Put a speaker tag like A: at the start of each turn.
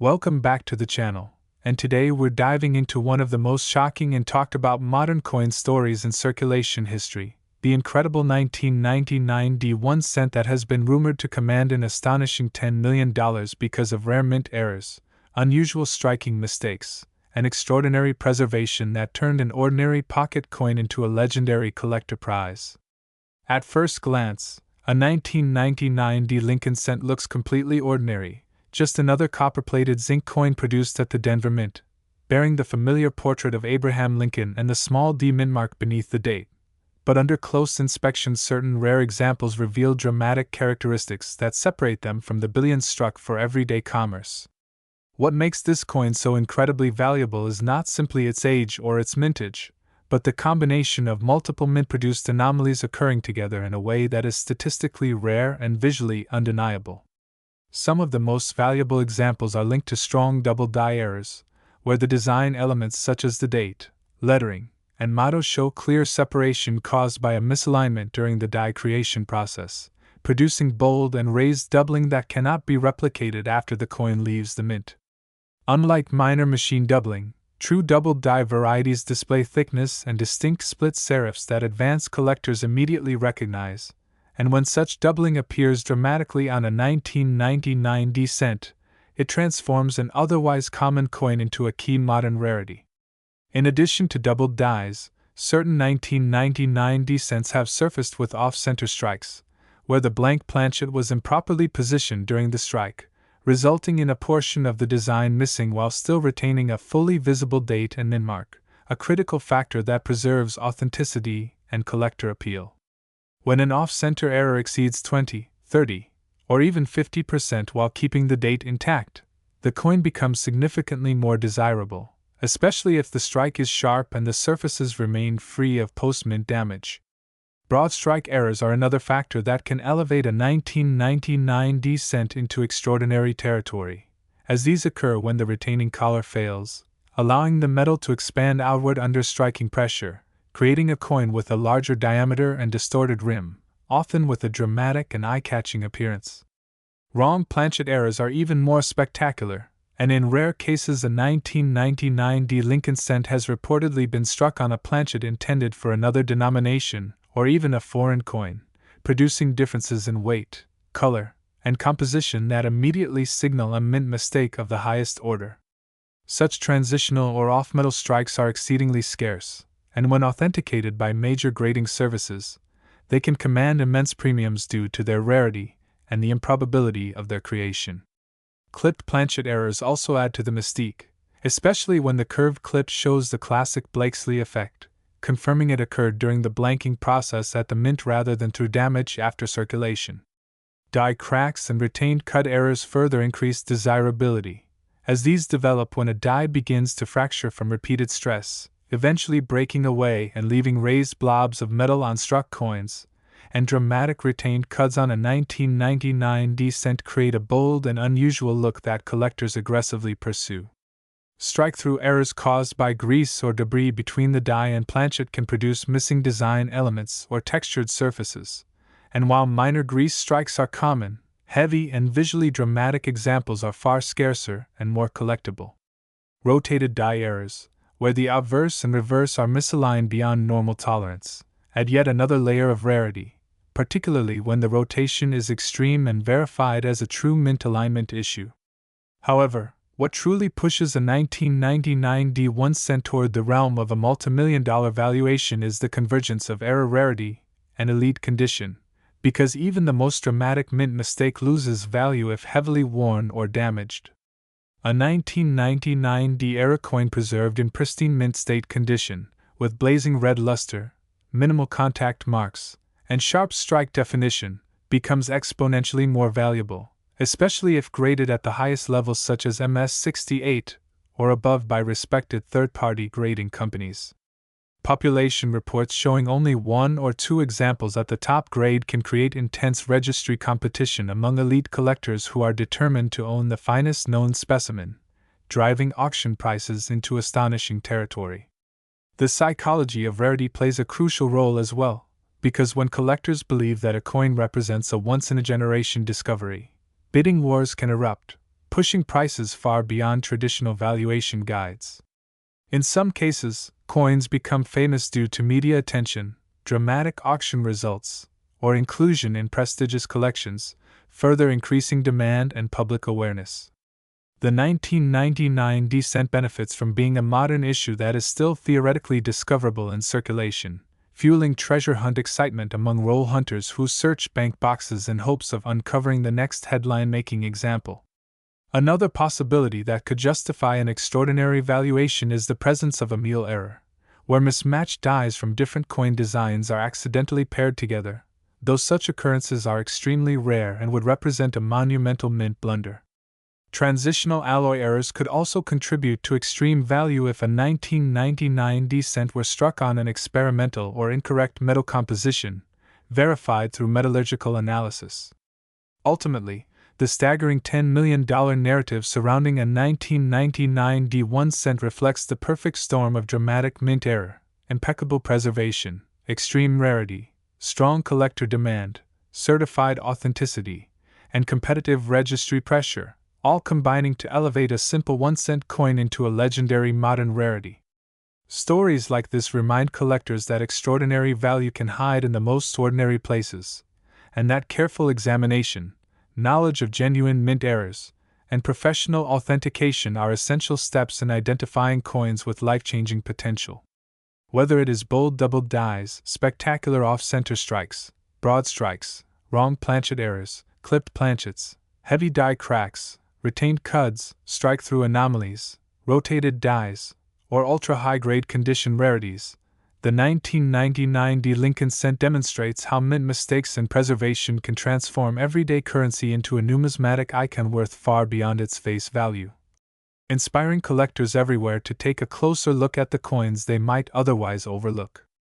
A: Welcome back to the channel, and today we're diving into one of the most shocking and talked about modern coin stories in circulation history, the incredible 1999 D1 cent that has been rumored to command an astonishing $10 million because of rare mint errors, unusual striking mistakes, and extraordinary preservation that turned an ordinary pocket coin into a legendary collector prize. At first glance, a 1999 D Lincoln cent looks completely ordinary, just another copper-plated zinc coin produced at the Denver Mint, bearing the familiar portrait of Abraham Lincoln and the small D mint mark beneath the date. But under close inspection, certain rare examples reveal dramatic characteristics that separate them from the billions struck for everyday commerce. What makes this coin so incredibly valuable is not simply its age or its mintage, but the combination of multiple mint-produced anomalies occurring together in a way that is statistically rare and visually undeniable. Some of the most valuable examples are linked to strong double die errors, where the design elements such as the date, lettering, and motto show clear separation caused by a misalignment during the die creation process, producing bold and raised doubling that cannot be replicated after the coin leaves the mint. Unlike minor machine doubling, true double die varieties display thickness and distinct split serifs that advanced collectors immediately recognize, and when such doubling appears dramatically on a 1999 D cent, it transforms an otherwise common coin into a key modern rarity. In addition to doubled dies, certain 1999 D cents have surfaced with off-center strikes, where the blank planchet was improperly positioned during the strike, resulting in a portion of the design missing while still retaining a fully visible date and mint mark, a critical factor that preserves authenticity and collector appeal. When an off-center error exceeds 20, 30, or even 50% while keeping the date intact, the coin becomes significantly more desirable, especially if the strike is sharp and the surfaces remain free of post-mint damage. Broad strike errors are another factor that can elevate a 1999 D cent into extraordinary territory, as these occur when the retaining collar fails, allowing the metal to expand outward under striking pressure, creating a coin with a larger diameter and distorted rim, often with a dramatic and eye-catching appearance. Wrong planchet errors are even more spectacular, and in rare cases a 1999 D Lincoln cent has reportedly been struck on a planchet intended for another denomination or even a foreign coin, producing differences in weight, color, and composition that immediately signal a mint mistake of the highest order. Such transitional or off-metal strikes are exceedingly scarce, and when authenticated by major grading services, they can command immense premiums due to their rarity and the improbability of their creation. Clipped planchet errors also add to the mystique, especially when the curved clip shows the classic Blakesley effect, confirming it occurred during the blanking process at the mint rather than through damage after circulation. Die cracks and retained cut errors further increase desirability, as these develop when a die begins to fracture from repeated stress, eventually breaking away and leaving raised blobs of metal on struck coins, and dramatic retained cuts on a 1999 D cent create a bold and unusual look that collectors aggressively pursue. Strike-through errors caused by grease or debris between the die and planchet can produce missing design elements or textured surfaces, and while minor grease strikes are common, heavy and visually dramatic examples are far scarcer and more collectible. Rotated die errors, where the obverse and reverse are misaligned beyond normal tolerance, add yet another layer of rarity, particularly when the rotation is extreme and verified as a true mint alignment issue. However, what truly pushes a 1999 D1 cent toward the realm of a multimillion-dollar valuation is the convergence of error rarity and elite condition, because even the most dramatic mint mistake loses value if heavily worn or damaged. A 1999 D era coin preserved in pristine mint state condition, with blazing red luster, minimal contact marks, and sharp strike definition, becomes exponentially more valuable, especially if graded at the highest levels such as MS-68 or above by respected third-party grading companies. Population reports showing only one or two examples at the top grade can create intense registry competition among elite collectors who are determined to own the finest known specimen, driving auction prices into astonishing territory. The psychology of rarity plays a crucial role as well, because when collectors believe that a coin represents a once-in-a-generation discovery, bidding wars can erupt, pushing prices far beyond traditional valuation guides. In some cases, coins become famous due to media attention, dramatic auction results, or inclusion in prestigious collections, further increasing demand and public awareness. The 1999 cent benefits from being a modern issue that is still theoretically discoverable in circulation, fueling treasure hunt excitement among roll hunters who search bank boxes in hopes of uncovering the next headline-making example. Another possibility that could justify an extraordinary valuation is the presence of a meal error, where mismatched dies from different coin designs are accidentally paired together, though such occurrences are extremely rare and would represent a monumental mint blunder. Transitional alloy errors could also contribute to extreme value if a 1999 cent were struck on an experimental or incorrect metal composition, verified through metallurgical analysis. Ultimately, the staggering $10 million narrative surrounding a 1999 1 cent reflects the perfect storm of dramatic mint error, impeccable preservation, extreme rarity, strong collector demand, certified authenticity, and competitive registry pressure, all combining to elevate a simple 1 cent coin into a legendary modern rarity. Stories like this remind collectors that extraordinary value can hide in the most ordinary places, and that careful examination, knowledge of genuine mint errors, and professional authentication are essential steps in identifying coins with life-changing potential. Whether it is bold doubled dies, spectacular off-center strikes, broad strikes, wrong planchet errors, clipped planchets, heavy die cracks, retained cuds, strike-through anomalies, rotated dies, or ultra-high-grade condition rarities, the 1999 Lincoln cent demonstrates how mint mistakes and preservation can transform everyday currency into a numismatic icon worth far beyond its face value, inspiring collectors everywhere to take a closer look at the coins they might otherwise overlook.